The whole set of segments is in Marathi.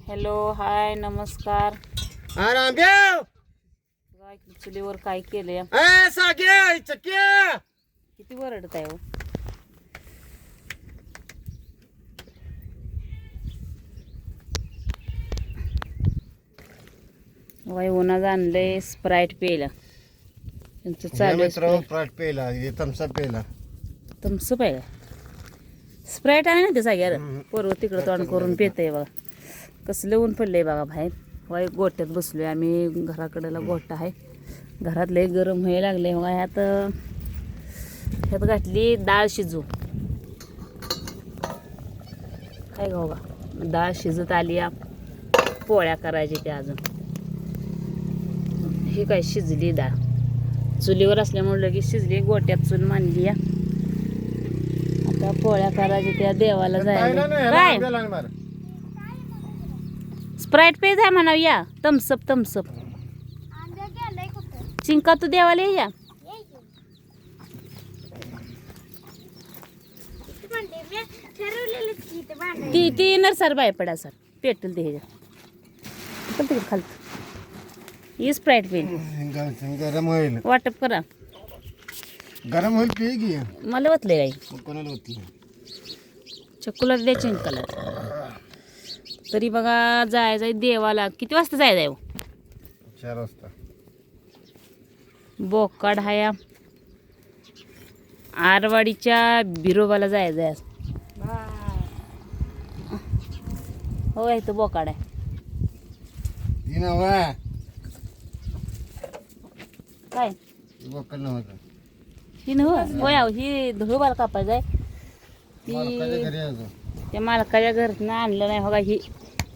हॅलो हाय नमस्कार. रामदेव काय चुलीवर काय केलंय? सागे चक्या किती वरडत आहे हो. वाय उन्हात आणलंय स्प्राईट प्यायला. त्यांचं चालू आहे स्प्राईट पेला थम्सअप पेला थम्सअप आहे का? स्प्राईट आहे ना ते सगळ्या पोरं तिकडं तोंड करून पेतंय बघा. कसलं ऊन पडलंय बघा बाहेर. वाय गोट्यात बसलोय आम्ही. घराकडेला गोठा आहे. घरात लय गरम व्हायला लागले बघा. ह्यात घातली डाळ शिजू. काय गं बघा डाळ शिजत आली. पोळ्या करायची त्या अजून. ही काय शिजली डाळ. चुलीवर असल्यामुळे लगेच शिजली. गोट्यात चूल मांडली. आता पोळ्या करायची त्या देवाला जायला. काय स्प्राईट पेज आहे म्हणाव या. थम्सअप थम्सअप चिंका तू देवाला या. ती नरसर बाय पडा सर पेटल ते ह्याच्या खाल ही स्प्राईट पेज गरम होईल. वाटप करा. गरम होईल पी घे. मला वतले काही कोणाला होती चक्कूला द्या चिंकाला. तरी बघा जायचं देवाला. किती वाजता जायचं? 4 वाजता. बोकाड हाया आरवाडीच्या बिरोबाला जायचं आहे. हो इथं बोकाड आहे. काय ही नव्ह होय ही धुळोबाला कापायचं आहे. त्या मालकाच्या घरातनं आणलं नाही बघा. ही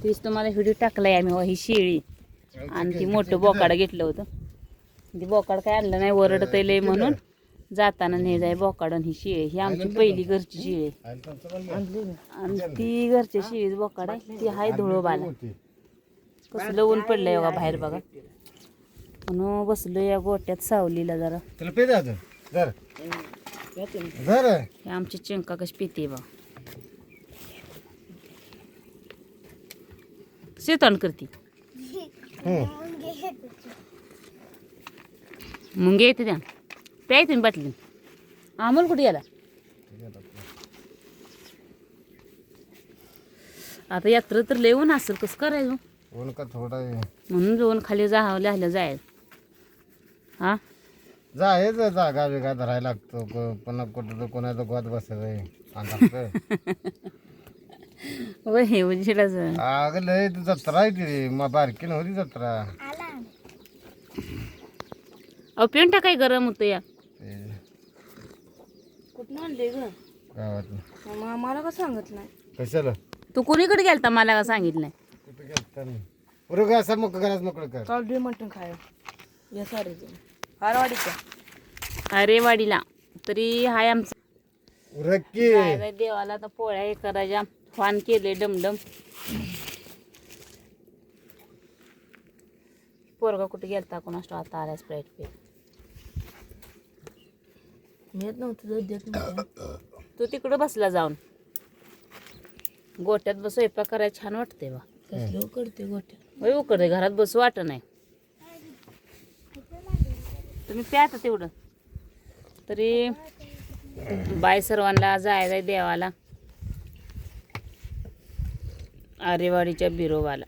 तीच तुम्हाला व्हिडिओ टाकलाय आम्ही. ही शेळी आणि ती मोठं बोकाड घेतलं होतं. ती बोकाड काय आणलं नाही. वरडत लय म्हणून जाताना ने जाय बोकाड. आणि ही शेळी ही आमची पहिली घरची शेळी आणि ती घरच्या शेळीच बोकाड आहे. ती हाय धुळोबाला. कसलं ऊन पडलंय बघा बाहेर बघा. म्हणून बसलो या गोट्यात सावलीला जरा. हे आमची चिंका कशी पिते बा. शेतण करते मुंगे येते त्या प्यायते बाटली. अमोल कुठे गेला? आता यात्रा तर लय ऊन असेल. कसं करायचं ऊन का थोडा म्हणून जाऊन खाली जायला जायचं. हा जायचं जागा वेगा धरायला लागतो. पुन्हा कुठं कोणाचं गोत बसायचं. वय उजेडाच. अगं लय जत्रा आहे ती. मग बारकी नव्हती जत्रा. अहो पेंटा काय गरम होतं या. कुठं आणले ग गावात मला का सांगत नाही. कशाला तू कोणीकडे गेलता मला का सांगितलं नाही. कुठे गेलता नाही. बरोबर असं मग घरात मोकळं कर. काल मटण खाय या सारे हारवाडीचा अरे वाडीला तरी हाय आमचं उरकी देवाला. आता पोळ्या हे करायच्या. फान केले डमडम. पोरगा कुठे गेलता कोणास आता आला स्प्राईट पे. येत नव्हतं. तू तिकडं बसला जाऊन. गोट्यात बस स्वयंपाक करायला छान वाटते बा. उकडते गोट्यात. होय उकडते. घरात बसू वाटत नाही. तुम्ही प्या आता तेवढं तरी. बाय सर्वांना जायचं देवाला आरेवाडीच्या बिरोबाला.